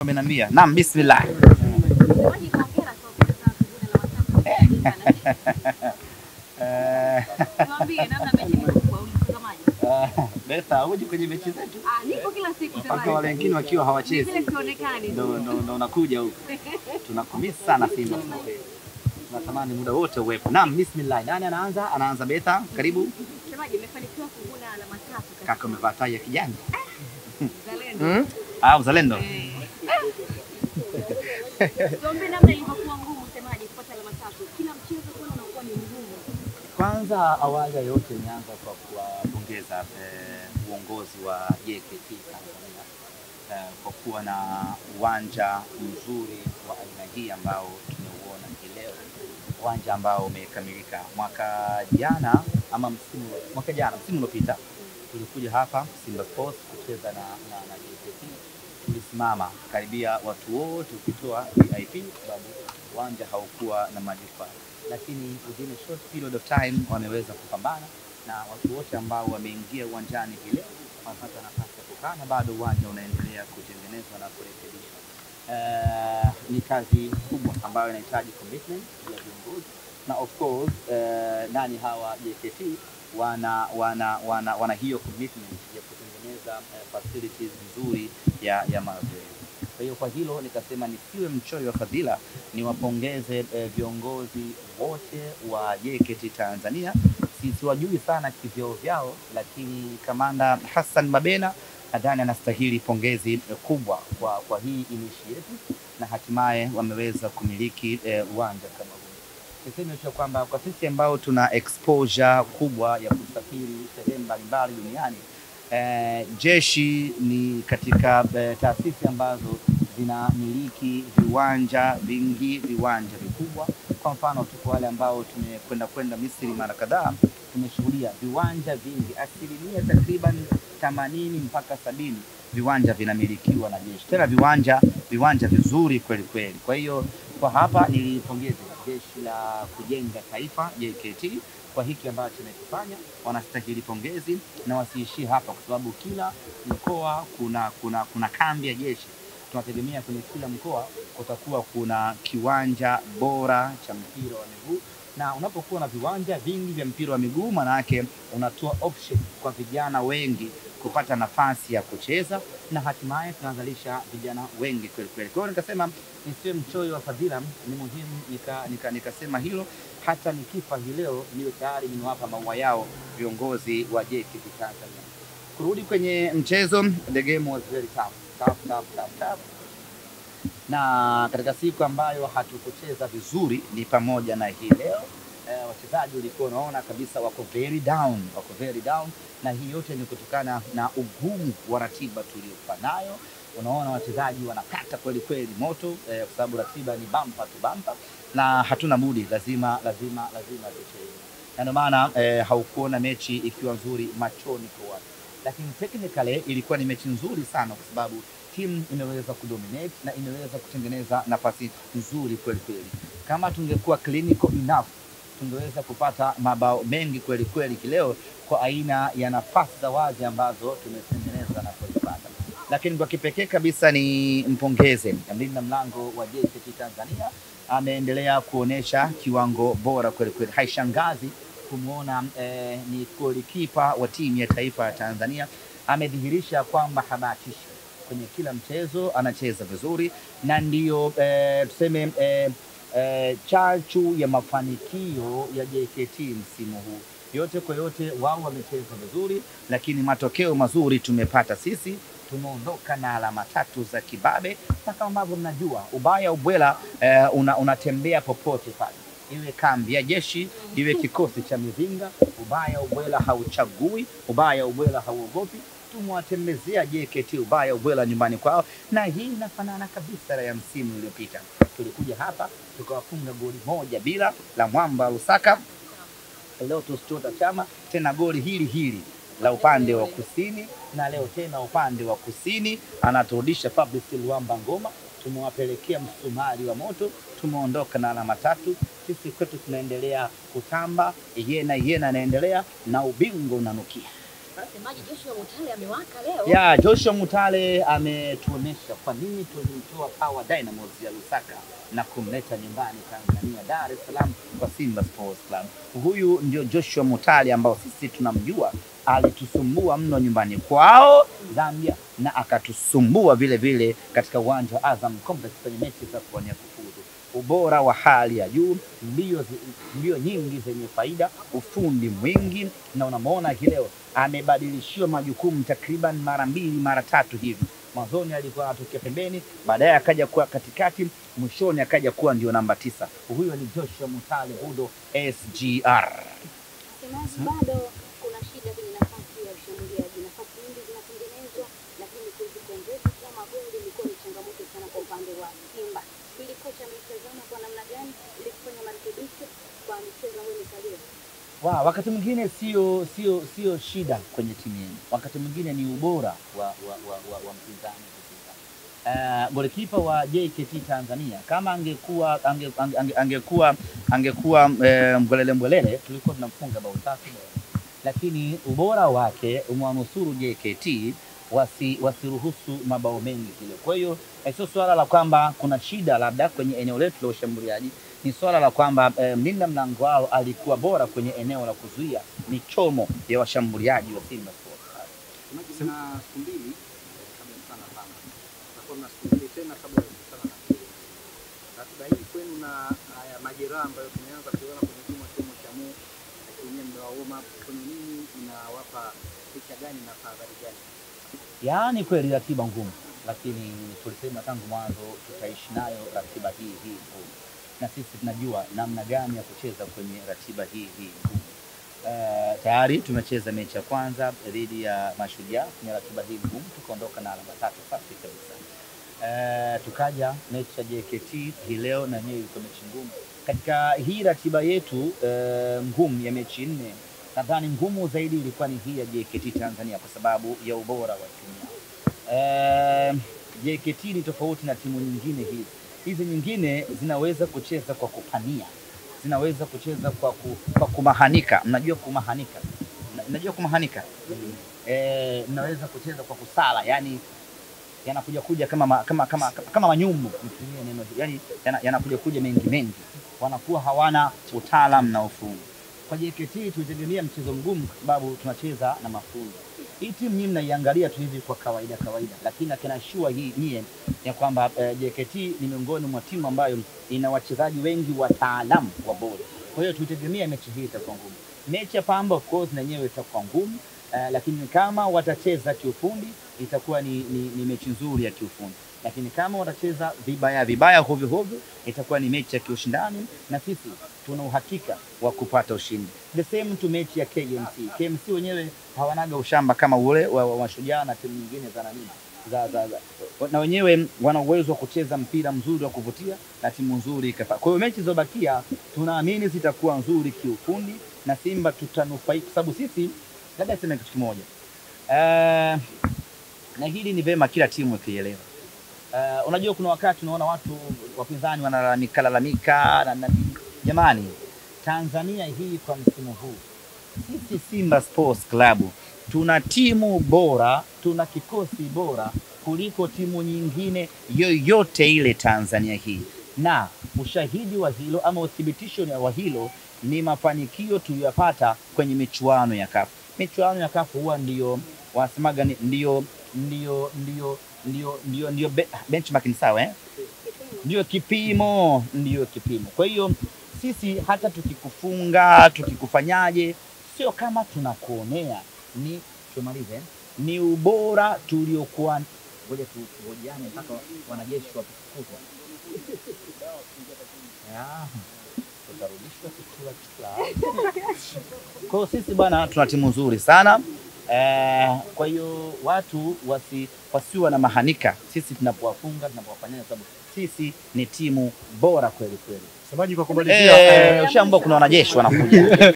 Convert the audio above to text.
Amenambia, naam, bismillah. Beta, uje kwenye mechi zetu? Nipo kila siku sema. Mpaka wale wengine wakiwa hawachezi. Vile sionekani. Ndo nakuja huko. Tunakumisi sana Simba. Tunatamani muda wote uwepo. Naam, bismillah. Nani anaanza? Anaanza Beta. Karibu. Semaje, nimefanikiwa kuvuna alama 3. Kaka umevaa tai ya kijani. Uzalendo. Uzalendo. Tuombe namna ilivyokuwa ngumu semaje kupata alama 3. Kila mchezo kuna unakuwa ni mgumu. Kwanza awali ya yote nianza kwa kuwapongeza uongozi wa JKT Tanzania kwa kuwa na uwanja mzuri wa aina hii ambao tumeuona leo. Uwanja ambao umekamilika mwaka jana msimu uliopita tulikuja hapa Simba Sports kucheza na JKT. Tulisimama karibia watu wote ukitoa VIP sababu uwanja haukuwa na majukwaa, lakini within a short period of time wameweza kupambana na watu wote ambao wameingia uwanjani hile wanapata nafasi ya kukaa na bado uwanja unaendelea kutengenezwa na kurekebishwa. Ni kazi kubwa ambayo inahitaji commitment ya viongozi na of course nani hawa JKT wana hiyo commitment ya kutengeneza facilities nzuri ya mazoezi. Kwa hiyo kwa hilo nikasema nisiwe mchoyo wa fadhila, niwapongeze viongozi wote wa JKT Tanzania. Siwajui sana kivyao vyao, lakini Kamanda Hassan Mabena nadhani anastahili pongezi kubwa kwa hii initiative na hatimaye wameweza kumiliki uwanja kama huu. Niseme tu kwamba kwa sisi ambao tuna exposure kubwa ya kusafiri sehemu mbalimbali duniani, jeshi ni katika taasisi ambazo zinamiliki viwanja vingi, viwanja vikubwa. Kwa mfano tuko wale ambao tumekwenda Misri mara kadhaa, tumeshuhudia viwanja vingi, asilimia takriban 80 mpaka 70 viwanja vinamilikiwa na jeshi. Tena viwanja vizuri kweli kweli. Kwa hiyo kwa hapa nilipongeza jeshi la kujenga taifa JKT kwa hiki ambacho tumekifanya. Wanastahili pongezi na wasiishie hapa, kwa sababu kila mkoa kuna kambi ya jeshi. Tunategemea kwenye kila mkoa kutakuwa kuna kiwanja bora cha mpira wa miguu, na unapokuwa na viwanja vingi vya mpira wa miguu maana yake unatoa option kwa vijana wengi kupata nafasi ya kucheza na hatimaye tunazalisha vijana wengi kweli kweli. Kwa hiyo nikasema nisiwe mchoyo wa fadhila, ni muhimu nikasema hilo, hata nikifa leo niwe tayari nimewapa maua yao viongozi wa JKT Tanzania. Kurudi kwenye mchezo, the game was very tough. Na katika siku ambayo hatukucheza vizuri ni pamoja na hii leo. Wachezaji walikuwa unaona kabisa wako very down, na hii yote ni kutokana na ugumu wa ratiba tuliyokuwa nayo. Unaona wachezaji wanakata kweli kweli moto kwa sababu ratiba ni bumper to bumper na hatuna budi, lazima tucheze. Na ndio maana haukuona mechi ikiwa nzuri machoni kwa watu, lakini technically ilikuwa ni mechi nzuri sana kwa sababu timu imeweza kudominate na imeweza kutengeneza nafasi nzuri kweli kweli. Kama tungekuwa clinical enough tungeweza kupata mabao mengi kweli kweli leo kwa aina ya nafasi za wazi ambazo tumetengeneza na kuzipata. Lakini kwa kipekee kabisa ni mpongeze mlinda mlango wa JKT Tanzania, ameendelea kuonesha kiwango bora kweli kweli. Haishangazi kumuona ni golikipa wa timu ya taifa ya Tanzania, amedhihirisha kwamba habatishi kwenye kila mchezo, anacheza vizuri na ndio tuseme chachu ya mafanikio ya JKT msimu huu. Yote kwa yote wao wamecheza vizuri, lakini matokeo mazuri tumepata sisi. Tumeondoka na alama 3 za kibabe, na kama ambavyo mnajua ubaya ubwela unatembea popote pale, iwe kambi ya jeshi, iwe kikosi cha mizinga. Ubaya ubwela hauchagui, ubaya ubwela hauogopi. Tumewatembezea JKT ubaya ubwela nyumbani kwao, na hii inafanana kabisa na ya msimu uliopita. Tulikuja hapa tukawafunga goli 1-0 la Mwamba Lusaka. Leo tusichota Chama tena goli hili la upande wa kusini, na leo tena upande wa kusini anaturudisha Fabrice Luamba Ngoma. Tumewapelekea msumari wa moto, tumeondoka na alama 3. Sisi kwetu tunaendelea kutamba, yena anaendelea na ubingwa unanukia. Msemaji Joshua Mutale amewaka leo. Ya, Joshua Mutale ametuonesha kwa nini tulimtoa Power Dynamos ya Lusaka na kumleta nyumbani Tanzania Dar es Salaam kwa Simba Sports Club. Huyu ndio Joshua Mutale ambao sisi tunamjua, alitusumbua mno nyumbani kwao Zambia na akatusumbua vile vile katika uwanja wa Azam Complex kwenye mechi za kuwania kufuzu. Ubora wa hali ya juu, mbio nyingi zenye faida, ufundi mwingi, na unamuona leo amebadilishiwa majukumu takriban mara 2 mara 3 hivi. Mwanzoni alikuwa anatokea pembeni, baadaye akaja kuwa katikati, mwishoni akaja kuwa ndio namba 9. Huyo ni Joshua Mutale Budo SGR. Semaji bado kuna shida kwenye nafasi ya ushambuliaji. Nafasi nyingi zinatengenezwa lakini kuzikonvert kwa magoli ilikuwa ni changamoto sana kwa upande wa Simba. Ili kocha ametazama kwa namna gani ili kufanya marekebisho kwa michezo ambayo imesalia. Wakati mwingine sio shida kwenye timu yenu. Wakati mwingine ni ubora wa mpinzani. Golikipa wa JKT Tanzania kama angekuwa mbwelele tulikuwa tunamfunga bao 3, lakini ubora wake umwanusuru JKT wasiruhusu mabao mengi kile. Kwa hiyo sio swala la kwamba kuna shida labda kwenye eneo letu la ushambuliaji, ni swala la kwamba mlinda mlango wao alikuwa bora kwenye eneo la kuzuia michomo ya washambuliaji wa Simba Sports. Kuna siku mbili kabla sana sana. Tutakuwa na siku mbili tena kabla ya kukutana na Simba. Ratiba hii kwenu na haya majeraha ambayo tumeanza kuona kwenye timu cha Mu, lakini mmewaoma kwenye nini, inawapa picha gani na tahadhari gani? Yaani kweli ratiba ngumu, lakini tulisema tangu mwanzo tutaishi nayo ratiba hii ngumu. Na sisi tunajua namna gani ya kucheza kwenye ratiba hii ngumu. Tayari tumecheza mechi ya kwanza dhidi ya Mashujaa kwenye ratiba hii ngumu, tukaondoka na alama 3 safi kabisa. Tukaja mechi ya JKT hii leo na yenyewe iko mechi ngumu. Katika hii ratiba yetu ngumu ya mechi 4, nadhani ngumu zaidi ilikuwa ni hii ya JKT Tanzania kwa sababu ya ubora wa timu yao. JKT ni tofauti na timu nyingine hizi. Hizi nyingine zinaweza kucheza kwa kupania, zinaweza kucheza kwa kumahanika. Mnajua kumahanika? Mnajua kumahanika? Mnaweza kucheza kwa kusala, yani yanakuja kama manyumbu, mtumie neno, yani yanakuja mengi, wanakuwa hawana utaalamu na ufundi. Kwa JKT tulitegemea mchezo mgumu kwa sababu tunacheza na mafunzo. Hii timu nyinyi mnaiangalia tu hivi kwa kawaida, lakini akinashua hii nyie ya kwamba JKT ni miongoni mwa timu ambayo ina wachezaji wengi wataalamu wa bodi. Kwa hiyo tulitegemea mechi hii itakuwa ngumu. Mechi ya Pamba of course na yenyewe itakuwa ngumu, lakini kama watacheza kiufundi itakuwa ni mechi nzuri ya kiufundi. Lakini kama watacheza vibaya hovyo itakuwa ni mechi ya kiushindani, na sisi tuna uhakika wa kupata ushindi. The same to mechi ya KMC. KMC wenyewe hawanaga ushamba kama ule wa Mashujaa na timu nyingine za nani. Na wenyewe wana uwezo wa kucheza mpira mzuri wa kuvutia na timu nzuri ikafaa. Kwa hiyo mechi zobakia tunaamini zitakuwa nzuri kiufundi na Simba tutanufaika, sababu sisi labda sema kitu kimoja. Na hili ni vema kila timu ikielewa. Unajua kuna wakati unaona watu wapinzani wanalalamika na jamani, Tanzania hii kwa msimu huu sisi Simba Sports Club tuna timu bora, tuna kikosi bora kuliko timu nyingine yoyote ile Tanzania hii. Na ushahidi wa hilo ama uthibitisho wa hilo ni mafanikio tuliyopata kwenye michuano ya CAF. Michuano ya CAF huwa ndio wasemaga ndio benchmark, ni sawa ndio kipimo. Kwa hiyo sisi hata tukikufunga, tukikufanyaje, sio kama tunakuonea, ni tumalize, ni ubora tuliokuwa. Ngoja tuhojiane mpaka wanajeshi watukufu. Tutarudishwa chukua. Kwa sisi bwana tuna timu nzuri sana. Kwa hiyo watu wasiwa na mahanika sisi tunapowafunga, tunapowafanyia, sababu sisi ni timu bora kweli. Semaji kwa kumalizia, ushamba kuna wanajeshi wanakuja.